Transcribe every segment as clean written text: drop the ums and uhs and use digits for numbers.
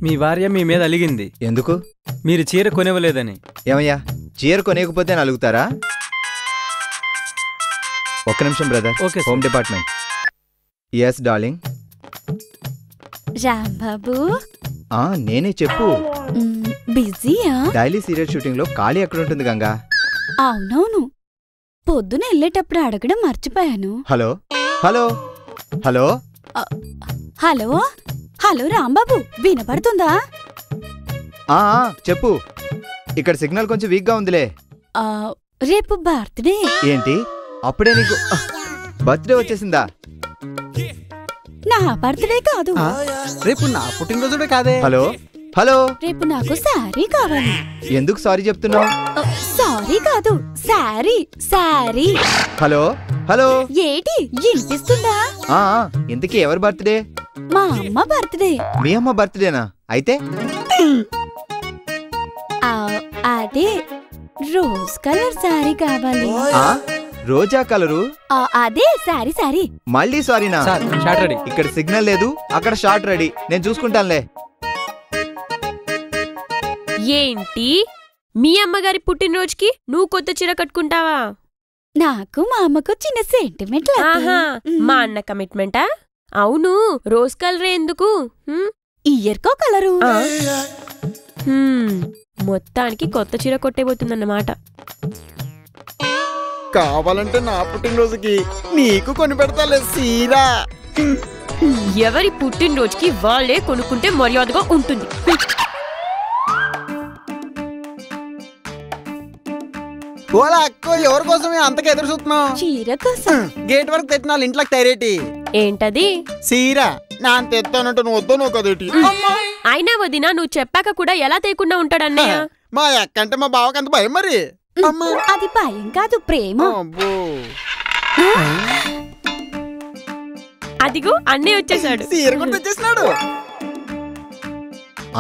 మీ భార్య మీ మీద అలిగింది. ఎందుకు? మీరు చీర కొనివ్వలేదని. ఏమయ్యా, చీర కొనేకపోతే అలుగుతారా? ఒక్క నిమిషం brother. Okay. Home department. Yes darling. Rambabu. నేనే, చెప్పు. బిజీయా? డైలీ సీరియల్ షూటింగ్ లో ఖాళీ ఎక్కడుంటుంది గంగా? అవునవును, పొద్దున వెళ్ళేటప్పుడు అడగడం మర్చిపోయాను. Hello hello hello hello hello Rambabu, వినపడుతుందా? చెప్పు. ఇక్కడ సిగ్నల్ కొంచెం వీక్ గా ఉందిలే. రేపు బర్త్డే. ఏంటి, అప్పుడే నీకు బర్త్డే వచ్చేసిందా? నా బర్త్డే కాదు, రేపు నా పుట్టినరోజుడే కాదే. హలో హలో, రేపు నాకు శారీ కావాలి. ఎందుకు సారీ చెప్తున్నావు? సారీ కాదు, శారీ శారీ. హలో హలో, ఏటి వినిపిస్తుందా? ఇంతకీ ఎవరి బర్త్డే? మా అమ్మ బర్త్డే. మీ అమ్మ బర్త్డేనా? అయితే అదే రోజ్ కలర్ శారీ కావాలి. రోజా కలరు? అదే శారీ శారీ. మళ్ళీ సారీనా? Short ready. ఇక్కడ సిగ్నల్ లేదు, అక్కడ షార్ట్ రెడీ. నేను చూసుకుంటానులే. ఏంటి, మీ అమ్మగారి పుట్టినరోజుకి నువ్వు కొత్త చీర కట్టుకుంటావా? నాకు మా అమ్మకు చిన్న సెంటిమెంట్. మా అన్న కమిట్మెంటా? అవును, రోజ్ కలరే ఎందుకు? ఇయర్కో కలరు. మొత్తానికి కొత్త చీర కొట్టేబోతుందన్నమాట. కావాలంటే నా పుట్టినరోజుకి నీకు కొని పెడతాలే సీరా. ఎవరి పుట్టినరోజుకి వాళ్ళే కొనుక్కుంటే మర్యాదగా ఉంటుంది. ఓలా అక్కో, ఎవరి కోసమే అంతగా ఎదురు చూస్తున్నావు? చీర కోసం. గేట్ వరకు తెచ్చినాలు ఇంట్లోకి తయారేటి. ఏంటది? సీరా. నా తెస్తానంటే నువ్వు వద్దు, నువ్వు కదేటి. అయినా వదినా, నువ్వు చెప్పాక కూడా ఎలా తేకుండా ఉంటాడన్నయ్య? మా అక్కంటే మా బావకి అంత భయం మరి. అది భయం కాదు, ప్రేమ. అదిగో అన్నయ్య వచ్చేసాడు. చీర కూడా తెచ్చేసినాడు.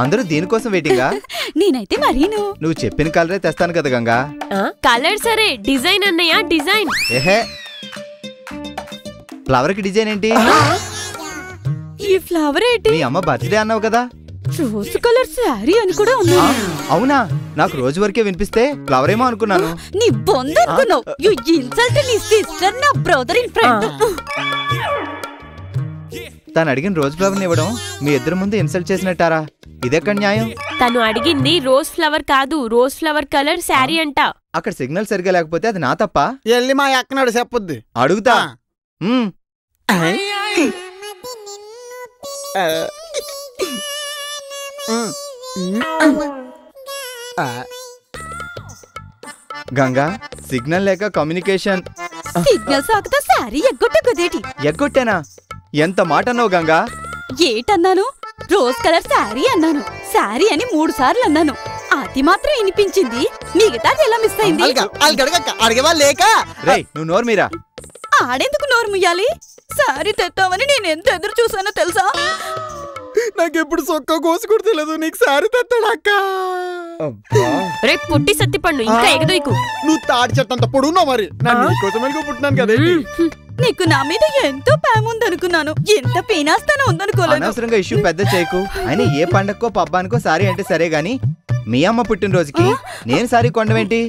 అందరూ దీనికోసం వెయిటింగా? నేనైతే మరీను. నువ్వు చెప్పిన కలరే తెస్తాను కదా గంగా. కలర్ సరే, డిజైన్ అన్నయ్య డిజైన్. ఏహే, ఫ్లవర్ కి డిజైన్ ఏంటి? ఈ ఫ్లవర్ ఏంటి? మీ అమ్మ బర్త్డే అన్నావు కదా. రోజ్ కలర్ శారీ అని కూడా ఉంది. అవునా? నాకు రోజు వరకే వినిపిస్తే ఫ్లవర్ ఏమో అనుకున్నాను. నీ బొంద అనుకున్నావు. యు ఇన్సల్ట్ నీ సిస్టర్, నా బ్రదర్ ఇన్ ఫ్రెండ్. తను అడిగిన రోజ్ ఫ్లవర్ ఇవ్వడం మీ ఇద్దరు ముందు ఇన్సల్ట్ చేసినట్టారా? ఇదెక్కడ న్యాయం? తను అడిగింది రోజ్ ఫ్లవర్ కాదు, రోజ్ ఫ్లవర్ కలర్ శారీ అంట. అక్కడ సిగ్నల్ సరిగా లేకపోతే అది నా తప్ప? వెళ్ళి మా అక్కనాడు చెప్పొద్దు. అడుగుతా. గంగా, సిగ్నల్ లేక కమ్యూనికేషన్. సిగ్నల్ సాకుతా శారీ ఎగ్గొట్టేటి. ఎగ్గొట్టానా? ఎంత మాట అన్నావు గంగా? ఏటన్నాను? రోజ్ కలర్ శారీ అన్నాను. శారీ అని 3 సార్లు అన్నాను. అది మాత్రం వినిపించింది, మిగతాది ఎలా మిస్ అయింది? అడిగేవా లేక? రేయ్, నువ్వు నోరు మీరా. ఆడెందుకు నోరు ముయ్యాలి? శారీ తెస్తామని నేను ఎంత ఎదురు చూసానో తెలుసా? నాకెప్పుడు సొక్క కోసి కూడా తెలియదు, నీకు శారీ తెస్తాడక్క. రేపు పుట్టి సత్తిపండు ఇంకా ఎగదోయకు. నువ్వు తాడి చెట్టంత పొడున్నావు మరి. నీకోసమని పుట్టినాను కదా. నీకు నా మీద ఎంతో ప్రేమ ఉందనుకున్నాను, ఎంత పీనాస్తానో ఉందనుకోలేదు. అనవసరంగా ఇష్యూ పెద్ద చేయకు. అయినా ఏ పండక్కో పబ్బానికో సారీ అంటే సరే గాని, మీ అమ్మ పుట్టినరోజుకి నేను సారీ కొండవేంటి?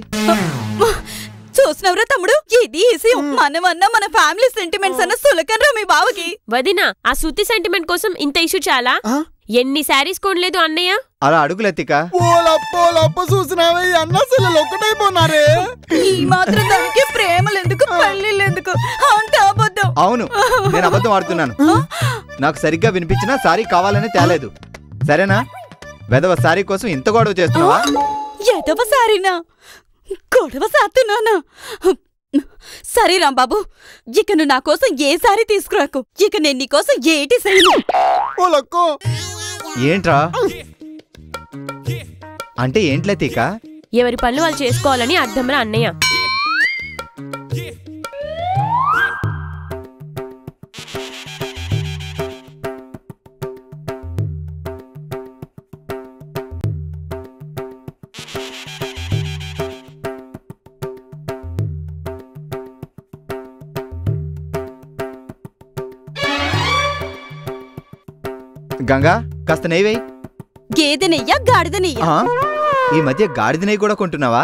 చూసినవరా తమ్ముడు, ఇది విషయం. మనమన్నా మన ఫ్యామిలీ సెంటిమెంట్స్ అన్న సులకనరా మీ బావకి. వదినా, ఆ సుత్తి సెంటిమెంట్ కోసం ఇంత ఇష్యూ చాలా? ఎన్ని శారీస్ కొనలేదు అన్నయ్య? అలా అడుగులెత్తిక. చూసినావే, అన్న సెల్లెలు ఒక్కటైపోనారే. ఈ మాత్రం దానికి ప్రేమలెందుకు, పెళ్లిళ్ళెందుకు? అంత అబద్ధం. అవును, నేను అబద్ధం ఆడుతున్నాను. నాకు సరిగ్గా వినిపించినా సారీ కావాలనే తేలేదు. సరేనా? వెదవ సారీ కోసం ఇంత గొడవ చేస్తున్నావా? ఎదవ సారీనా? గొడవ సాతున్నానా? సరే రాంబాబు, ఇక నువ్వు నా కోసం ఏ సారీ తీసుకురాకు. ఇక నేను నీకోసం ఏటి చేయను. ఏంట్రా అంటే? ఏంట్లే తీక? ఎవరి పనులు వాళ్ళు చేసుకోవాలని అర్థంరా అన్నయ్య. గంగా, కాస్త నెయ్యి. గేదె నెయ్య గాడిద నెయ్య. ఆ? ఈ మధ్య గాడిద నెయ్యి కూడా కొంటున్నావా?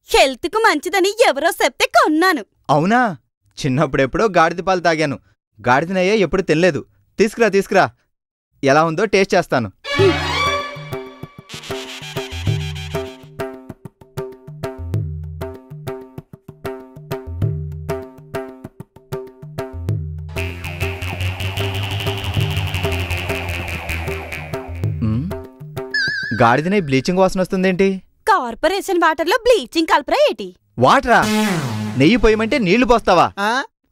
హెల్త్ కు మంచిదని ఎవరో చెప్తే కొన్నాను. అవునా? చిన్నప్పుడెప్పుడో గాడిద పాలు తాగాను. గాడిద నెయ్యి ఎప్పుడు తినలేదు. తీసుకురా ఎలా ఉందో టేస్ట్ చేస్తాను. గాడిద నెయ్యి బ్లీచింగ్ వాసన వస్తుందేంటి? కార్పొరేషన్ వాటర్ లో బ్లీచింగ్ కలపరా ఏటి? వాటరా? నెయ్యి పోయమంటే నీళ్లు పోస్తావా?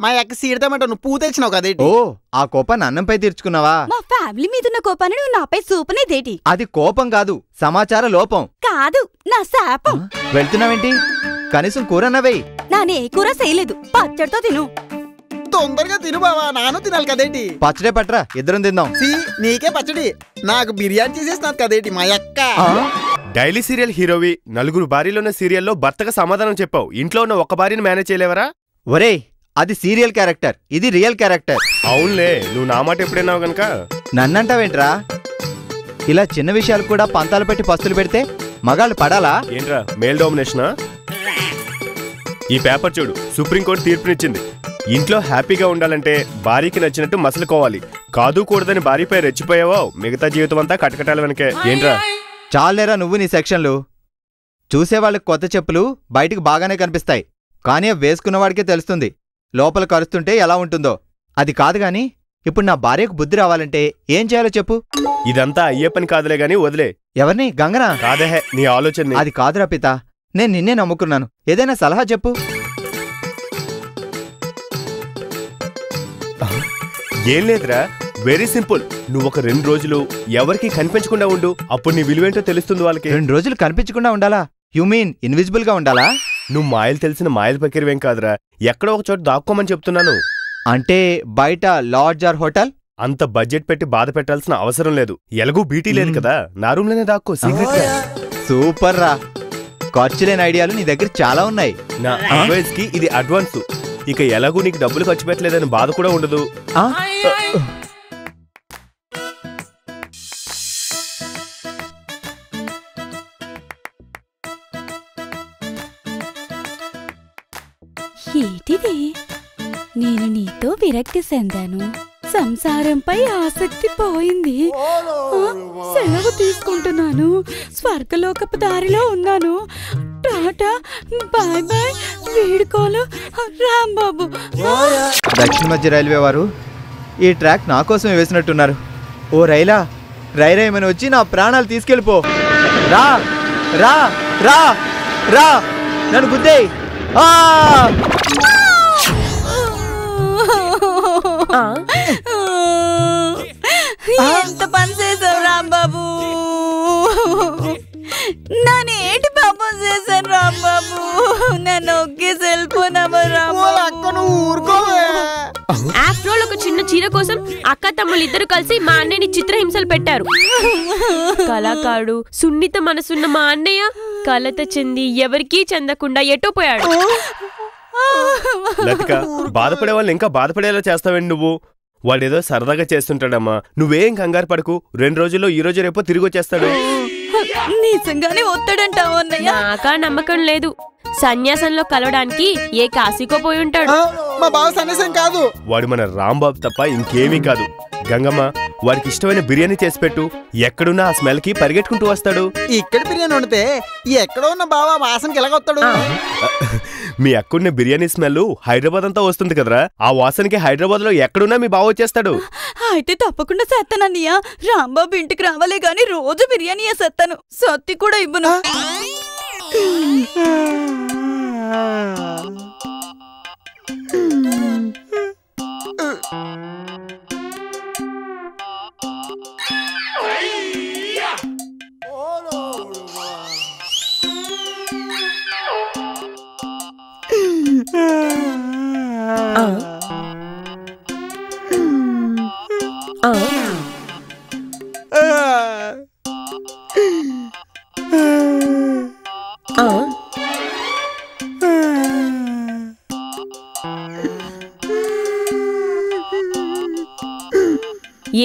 మా అక్క సీడతామంట నువ్వు పూ తెచ్చినావు కదేటి? ఓ, ఆ కోపాన్ని అన్నంపై తీర్చుకున్నావా? మా ఫ్యామిలీ మీదున్న కోపాన్ని నువ్వు నాపై చూపనేదేటి? అది కోపం కాదు, సమాచార లోపం. కాదు, నా శాపం. వెళ్తున్నావేంటి? కనీసం కూరన్నవేయ్. నానే కూర చేయలేదు, పచ్చడితో తిను. తొందరగా తిను బావా, నాను తినాలి కదేటి? పచ్చడే పట్రా, ఇద్దరం తిందాం. నీకే పచ్చడి, నాకు బిర్యానీ చేసేస్తున్నది కదేటి మా అక్క. డైలీ సీరియల్ హీరోవి, 4 భార్యలున్న సీరియల్లో భర్తగా సమాధానం చెప్పావు. ఇంట్లో ఉన్న ఒక భార్యని మేనేజ్ చేయలేవరా? ఒరేయ్, అది సీరియల్ క్యారెక్టర్, ఇది రియల్ క్యారెక్టర్. అవునులే, నువ్వు నా మాట ఎప్పుడైనావు గనక. నన్నంటావేంట్రా? ఇలా చిన్న విషయాలు కూడా పంతాలు పెట్టి పస్తులు పెడితే మగాళ్ళు పడాలా? ఏంట్రా మేల్ డామినేషనా? ఈ పేపర్ చూడు, సుప్రీంకోర్టు తీర్పునిచ్చింది. ఇంట్లో హ్యాపీగా ఉండాలంటే భార్యకి నచ్చినట్టు మసలుకోవాలి. కాదు కూడదని భార్యపై రెచ్చిపోయావో మిగతా జీవితం అంతా కటకటాల వెనకే. ఏంట్రా? చాలేరా నువ్వు నీ సెక్షన్లు. చూసేవాళ్ళకి కొత్త చెప్పులు బయటికి బాగానే కనిపిస్తాయి, కానీ అవి వేసుకున్నవాడికే తెలుస్తుంది లోపల కరుస్తుంటే ఎలా ఉంటుందో. అది కాదుగాని ఇప్పుడు నా భార్యకు బుద్ధి రావాలంటే ఏం చేయాలో చెప్పు. ఇదంతా అయ్యే పని కాదులే గాని వదిలే. ఎవరిని? గంగనా? కాదే, నీ ఆలోచన. అది కాదురా పిత, నేను నిన్నే నమ్ముకున్నాను. ఏదైనా సలహా చెప్పు. ఏం లేదురా, వెరీ సింపుల్. నువ్వు ఒక 2 రోజులు ఎవరికి కనిపించకుండా ఉండు. అప్పుడు నీ విలువేంటో తెలుస్తుంది వాళ్ళకి. 2 రోజులు కనిపించకుండా ఉండాలా? యు మీన్ ఇన్విజిబుల్ గా ఉండాలా? నువ్వు మాయలు తెలిసిన మాయల పకిరివేం కాదురా, ఎక్కడో ఒక చోట దాక్కోమని చెప్తున్నాను. అంటే బయట లాడ్జ్ ఆర్ హోటల్? అంత బడ్జెట్ పెట్టి బాధ పెట్టాల్సిన అవసరం లేదు. ఎలాగూ బీటీ లేదు కదా, నా రూమ్ లోనే దాక్కో సీక్రెట్ గా. సూపర్ రా, ఖర్చు లేని ఐడియాలు నీ దగ్గర చాలా ఉన్నాయి. నా అడ్వైస్ కి ఇది అడ్వాన్స్. ఇక ఎలాగూ నీకు డబ్బులు ఖర్చు పెట్టలేదని బాధ కూడా ఉండదు. ఏటిది? నేను నీతో విరక్తి చెందాను, సంసారంపై ఆసక్తి పోయింది, సెలవు తీసుకుంటున్నాను, స్వర్గలోకపు దారిలో ఉన్నాను, టాటా బాయ్ బాయ్, వీడుకోలు రాంబాబు. దక్షిణ మధ్య రైల్వే వారు ఈ ట్రాక్ నా కోసమే వేసినట్టున్నారు. ఓ రైలా, రైరేమని వచ్చి నా ప్రాణాలు తీసుకెళ్ళిపో. రా రా రా రా, నన్ను గుద్దే. ఎంత పని చేసావు రాంబాబు, నన్ను ఏంటి పాపం చేశాను రాంబాబు, నన్ను ఒక్కేసి వెళ్ళిపోనామా రాంబాబు. ఆఫ్టర్ ఆల్ ఒక చిన్న చీర కోసం అక్క తమ్ముళ్ళు ఇద్దరు కలిసి మా అన్నయ్యని చిత్రహింసలు పెట్టారు. కళాకారుడు, సున్నిత మనసున్న మా అన్నయ్య కలత చెంది ఎవరికీ చెందకుండా ఎటో పోయాడు. లతిక, బాధపడే వాళ్ళని ఇంకా బాధపడేలా చేస్తావేంటి నువ్వు? వాడేదో సరదాగా చేస్తుంటాడమ్మా, నువ్వేం కంగారు పడకు. 2 రోజుల్లో ఈ రోజు రేపో తిరిగి వచ్చేస్తాడు. నిజంగానే వస్తాడంటావు అన్నయ్య? నాకా నమ్మకం లేదు. సన్యాసంలో కలవడానికి ఏ కాశీకో పోయి ఉంటాడు. మా బావ సన్యాసం కాదు, వాడు మన రాంబాబు తప్ప ఇంకేమీ కాదు. గంగమ్మ, వాడికి ఇష్టమైన బిర్యానీ చేసి పెట్టు. ఎక్కడున్నా ఆ స్మెల్ కి పరిగెట్టుకుంటూ వస్తాడు. ఇక్కడ బిర్యానీ వండితే ఎక్కడో ఉన్న బావ వాసనకి ఎలాగొస్తాడు? మీ అక్కడున్న బిర్యానీ స్మెల్ హైదరాబాద్ అంతా వస్తుంది కదరా, ఆ వాసనకి హైదరాబాద్ లో ఎక్కడున్నా మీ బావ వచ్చేస్తాడు. అయితే తప్పకుండా చేస్తానన్నయ్య. రాంబాబు ఇంటికి రావాలే గాని రోజు బిర్యానీ చేస్తాను, సత్తి కూడా ఇవ్వను.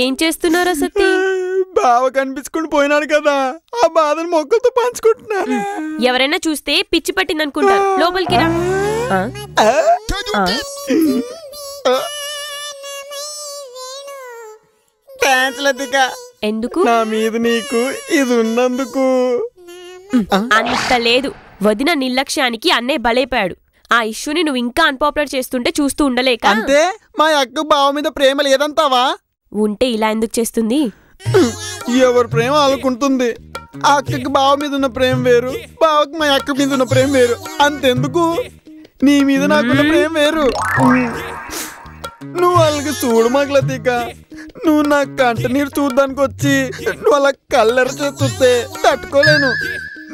ఏం చేస్తున్నారా సత్తి? బావ కనిపించుకుని పోయినాడు కదా, ఆ బాధను మొక్కలతో పంచుకుంటున్నాను. ఎవరైనా చూస్తే పిచ్చి పట్టిందనుకుంటారు. లోపలికి రా. థాంక్స్ లతిక, ఎందుకు? నా మీద నీకు ఇది ఉన్నందుకు. అంత లేదు. వదిన నిర్లక్ష్యానికి అన్నయ్య బలైపోయాడు. ఆ ఇష్యూని నువ్వు ఇంకా అన్పాపులర్ చేస్తుంటే చూస్తూ ఉండలేక. అంటే మా అక్క బావ మీద ప్రేమ లేదంటావా? ఉంటే ఇలా ఎందుకు చేస్తుంది? ఎవరి ప్రేమ అనుకుంటుంది. ఆ అక్కకి బావ మీద ఉన్న ప్రేమ వేరు, బావకి మా అక్క మీద ఉన్న ప్రేమ వేరు. అంతెందుకు, నీ మీద నాకున్న ప్రేమ వేరు. నువ్వు వాళ్ళకి చూడు మాకు లతిక, నువ్వు నా కంట నీరు చూడడానికి వచ్చి నువ్వు అలా కల్లెర చూస్తే తట్టుకోలేను.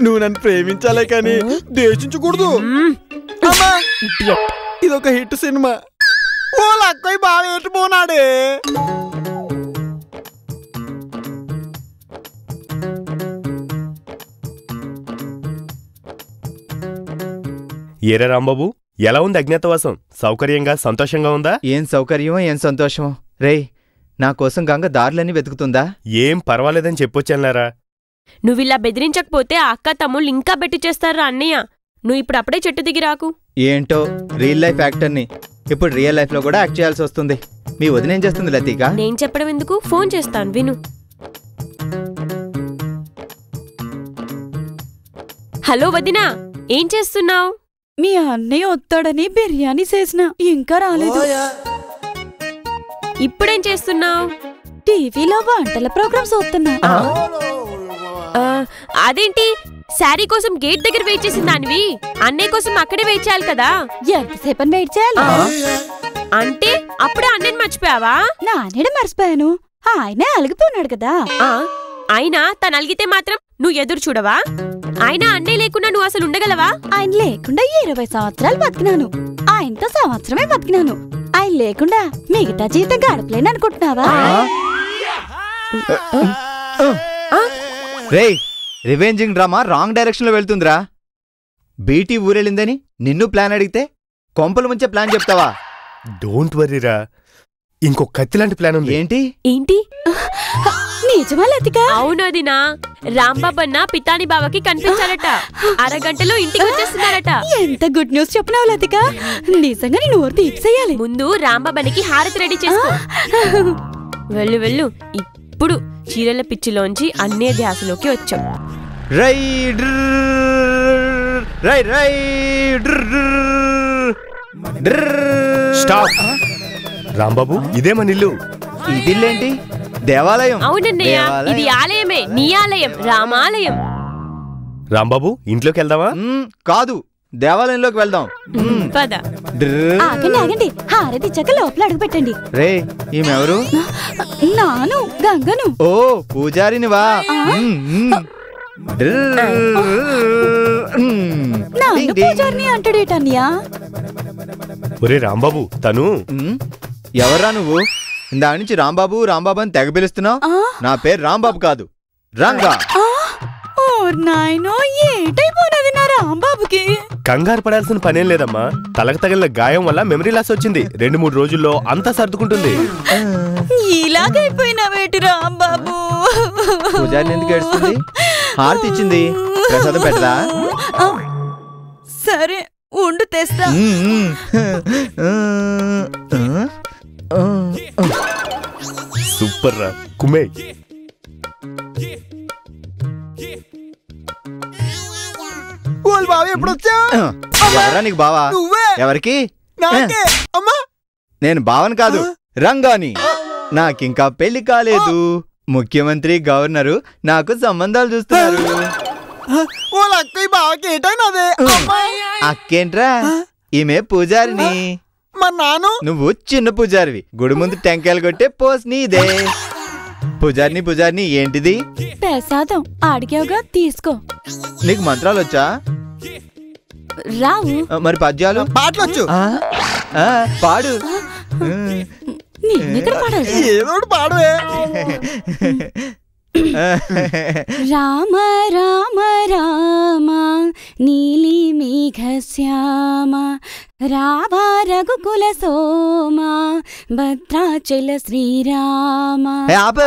నువ్వు నన్ను ప్రేమించాలే కానీ ద్వేషించకూడదు. అమ్మా, ఇదొక హిట్ సినిమా. వాళ్ళ అక్కయ్య బాగా ఎట్టుపోనాడే. ఏరా రాంబాబు, ఎలా ఉంది అజ్ఞాతవాసం? సౌకర్యంగా సంతోషంగా ఉందా? ఏం సౌకర్యమో ఏం సంతోషమో. రేయ్, నా కోసం గంగ దారులన్నీ వెతుకుతుందా? ఏం పర్వాలేదని చెప్పొచ్చానారా. నువ్విలా బెదిరించకపోతే ఆ అక్క తమ్ముళ్ళు ఇంకా బెట్టి చేస్తారా అన్నయ్య. నువ్వు ఇప్పుడు అప్పుడే చెట్టు దిగి రాకు. ఏంటో రియల్ లైఫ్ యాక్టర్ని ఇప్పుడు రియల్ లైఫ్ లో కూడా యాక్ట్ చేయాల్సి వస్తుంది. మీ వదిన ఏం చేస్తుంది లతిక? నేను చెప్పడం ఎందుకు, ఫోన్ చేస్తాను విను. హలో వదినా, ఏం చేస్తున్నావు? మీ అన్నయ్య వస్తాడని బిర్యానీ చేసిన, ఇంకా రాలేదు. ఇప్పుడేం చేస్తున్నావు? టీవీలో వంటల ప్రోగ్రామ్స్ వస్తున్నా. అదేంటి, శారీ కోసం గేట్ దగ్గర వెయిట్ చేసిన దానివి అన్నయ్య కోసం అక్కడే వెయిట్ చేయాలి కదా. ఎంతసేపని వెయిట్ చేయాలి? అంటే అప్పుడే అన్నయ్యని మర్చిపోయావా? నానేడ మర్చిపోయాను, ఆయనే అలిగిపోన్నాడు కదా. అయినా తను అలిగితే మాత్రం నువ్వు ఎదురు చూడవా? అయినా అన్నయ్య లేకుండా నువ్వు అసలు ఉండగలవా? ఆయన లేకుండా 20 సంవత్సరాలు బతికినాను, ఆయనతో సంవత్సరమే బతికినాను. ఆయన లేకుండా మిగతా జీవితం గడపలేను అనుకుంటున్నావా? రేయ్, రివెంజింగ్ డ్రామా రాంగ్ డైరెక్షన్ లో వెళ్తుందిరా. బీటీ ఊరెళ్ళిందని నిన్ను ప్లాన్ అడిగితే కొంపల ముంచే ప్లాన్ చెప్తావా? డోంట్ వర్రీరా, ఇంకో కత్తిలాంటి ప్లాన్ ఉంది. ఏంటి ఏంటి? నిజమా లతిక? అవునదినా, రాంబాబన్న పితాని బావకి కనిపించారట. అరగంటలో ఇంటికి వచ్చేస్తున్నారట. ఎంత గుడ్ న్యూస్ చెప్పినావు లతిక, నిజంగా నేను ఊరు తీసేయాలి. ముందు రాంబాబన్నకి హారతి రెడీ చేసుకో. వెళ్ళు వెళ్ళు. ఇప్పుడు చీరల పిచ్చిలోంచి అన్నే ధ్యాసలోకి వచ్చాం. రై రై రై స్టాప్. రాంబాబు, ఇదే మన ఇల్లు. ఇదిల్లేంటి? దేవాలయం. అవునన్నయ్య, ఇది ఆలయమే, నీ ఆలయం, రామాలయం. రాంబాబు, ఇంట్లోకి వెళ్దామా? కాదు, దేవాలయంలోకి వెళ్దాం. పద. ఆగండి ఆగండి, హారతి ఇచ్చాక లోపల అడుగు పెట్టండి. రే, ఈమెవరు? నాను గంగను. ఓ, పూజారినివా? నాను పూజారిని అంటాడేటన్యా? ఒరే రాంబాబు, తను ఎవర్రా నువ్వు? ఇందా నుంచి రాంబాబు రాంబాబు అని తెగ పిలుస్తున్నావు. నా పేరు రాంబాబు కాదు, రంగా. నాయనో, ఏటైపోయినది నా రాంబాబుకి? కంగారు పడాల్సిన పనేం లేదమ్మా. తలకు తగిలిన గాయం వల్ల మెమరీ లాస్ వచ్చింది. 2-3 రోజుల్లో అంతా సర్దుకుంటుంది. ఇలాగైపోయినావేటి రాంబాబు? పూజారిని ఎందుకు ఏడుస్తుంది? హారతి ఇచ్చింది, ప్రసాదం పెట్టదా? సరే ఉండు, తెస్తా. సూపర్ రా, కుమే. బావ ఎప్పుడు వచ్చా? ఎవరా నీకు బావా? ఎవరికి? నేను బావని కాదు, రంగాని. నాకింకా పెళ్లి కాలేదు. ముఖ్యమంత్రి గవర్నరు నాకు సంబంధాలు చూస్తున్నారు. వాళ్ళ అక్కయ్య బావకి ఏటైనదే? అక్కేంట్రా, ఈమె పూజారిని. మా నాను? నువ్వు చిన్న పూజారివి. గుడి ముందు టెంకాయలు కొట్టే పోస్ నీదే. పూజారిని పూజారిని ఏంటిది? ప్రసాదం అడిగావుగా, తీసుకో. నీకు మంత్రాలు వచ్చా? రావు. మరి పద్యాలు? పాటలొచ్చు. పాడు. నేనెక్కడ పాడాలి? ఏదో పాడవే. రామ రామ రామ నీలి మేఘ శ్యామ రావా రఘుకుల సోమా భద్రాచల శ్రీరామ. ఏ, ఆపు.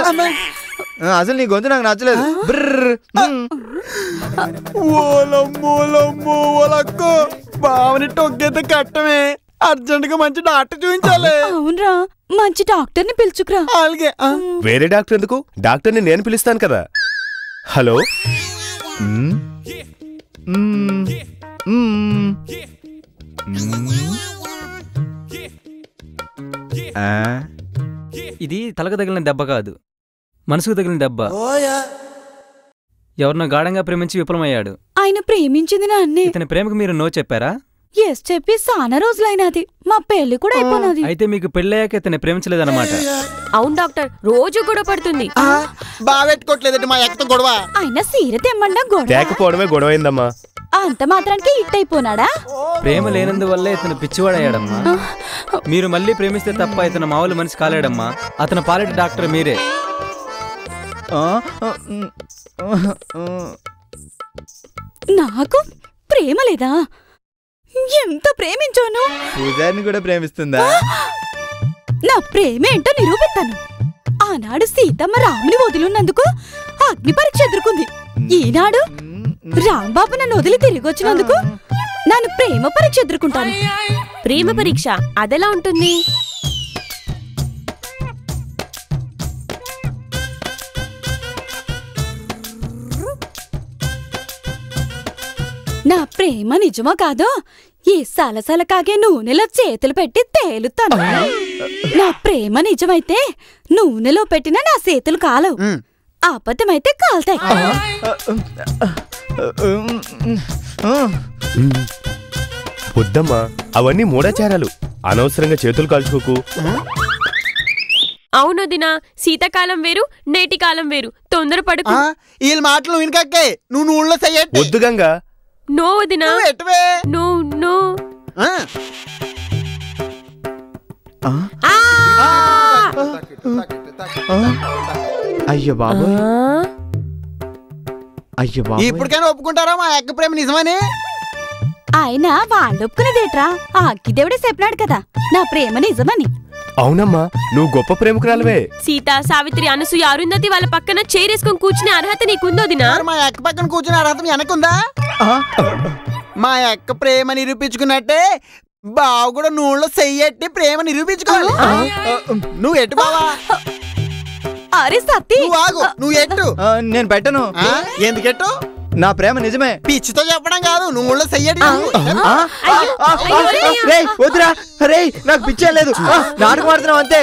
అసలు నీ గొంతు నాకు నచ్చలేదు. బ్రర్. ఓలమ్మోలమ్మో ఓలక్కో బావని టొగ్గైతే కట్టమే. అర్జెంట్ గా మంచి డాక్టర్ చూపించాలి. అవునరా, మంచి డాక్టర్ని పిలుచుకురా. అలాగే. వేరే డాక్టర్ ఎందుకు? డాక్టర్ని నేను పిలుస్తాను కదా. హలో, ఇది తలకు తగిలిన దెబ్బ కాదు, మనసుకు తగిలిన దెబ్బ. ఎవరినో గాఢంగా ప్రేమించి విఫలమయ్యాడు. ఆయన ప్రేమించింది నన్నే. ఇతని ప్రేమకు మీరు నో చెప్పారా? ఎస్ చెప్పి చాలా రోజులైనది. మా పెళ్లి కూడా అయిపోయినది. అయితే మీకు పెళ్ళయ్యాక ఇతన్ని ప్రేమించలేదన్నమాట. అవును డాక్టర్, రోజు గొడవ పడుతుంది. బావెట్టుకోవట్లేదండి మా ఎక్కతో గొడవ. ఆయన సీర తెమ్మండా గొడవ. తేకపోవడమే గొడవైందమ్మా. అంత మాత్రానికి హిట్ అయిపోనాడా? ప్రేమ లేనందువల్లే ఇతను పిచ్చివాడయ్యాడమ్మా. మీరు మళ్ళీ ప్రేమిస్తే తప్ప ఇతను మామూలు మనిషి కాలేడమ్మా. అతను పాలెటి డాక్టర్ మీరే. నాకు ప్రేమ లేదా? ఎంత ప్రేమించాను. పూజారిని కూడా ప్రేమిస్తుందా? నా ప్రేమ ఏంటో నిరూపిస్తాను. ఆనాడు సీతమ్మ రాముని వదిలినందుకు అగ్ని పరీక్ష ఎదుర్కొంది. ఈనాడు రాంబాబు నన్ను వదిలి తిరిగి వచ్చినందుకు నన్ను ప్రేమ పరీక్ష ఎదుర్కొంటాను. ప్రేమ పరీక్ష అదెలా ఉంటుంది? నా ప్రేమ నిజమో కాదో ఈ సలసల కాగే నూనెలో చేతులు పెట్టి తేలుతాను. నా ప్రేమ నిజమైతే నూనెలో పెట్టిన నా చేతులు కాలవు, అబద్ధమైతే కాల్తాయి. వద్దమ్మా, అవన్నీ మూఢాచారాలు. అనవసరంగా చేతులు కాల్చుకోకు. అవును దినా, శీతాకాలం వేరు, నేటి కాలం వేరు. తొందరపడకు. వీళ్ళ మాటలు వినకక్కే. నువ్వు నూనెలో చెయ్యట్టు. వద్దు గంగా. నో వదినా, ఎటువే. No no. అయ్యో బాబు, అయ్యో బాబు. ఇప్పటికైనా ఒప్పుకుంటారా మా ఎక్క ప్రేమ నిజమని? ఆయన వాళ్ళు ఒప్పుకునేదేట్రా? ఆ అగ్గిదేవుడే చెప్పినాడు కదా నా ప్రేమ నిజమని. అవునమ్మా, నువ్వు గొప్ప ప్రేమికురాలవే. సీత, సావిత్రి, అనసూయ, అరుంధతి వాళ్ళ పక్కన చేరేసుకొని కూర్చునే అర్హత నీకుందో దినా? మా ఎక్క పక్కన కూర్చుని అర్హత వెనకుందా? మా ఎక్క ప్రేమ నిరూపించుకున్నట్టే బావ కూడా నూనెలో చెయ్యట్టి ప్రేమ నిరూపించుకోవాలి. నువ్వు ఎట్టు బావా? అరే సత్తి, నువ్వు ఆగు. నువ్వు ఎట్టు. నేను పెట్టను. ఎందుకెట్టు? నా ప్రేమ నిజమే. పిచ్చితో చెప్పడం కాదు, నూనెలో చెయ్యట్టి. వద్దురా. రే, నాకు పిచ్చే లేదు. నాటకం ఆడుతున్నావు అంతే.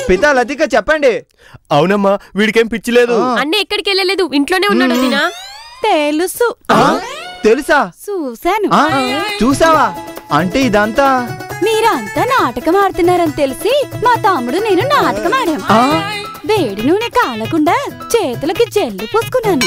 పితా లతిక చెప్పండి. అవునమ్మా, వీడికేం పిచ్చి లేదు. అన్న ఎక్కడికి వెళ్ళలేదు, ఇంట్లోనే ఉన్నాడు దినా. తెలుసు. తెలుసా? చూశాను. చూసావా? అంటే ఇదంతా మీరంతా నాటకం ఆడుతున్నారని తెలిసి మా తమ్ముడు నేను నాటకం ఆడాం. వేడి నూనె కాలకుండా చేతులకి జల్లు పూసుకున్నాను.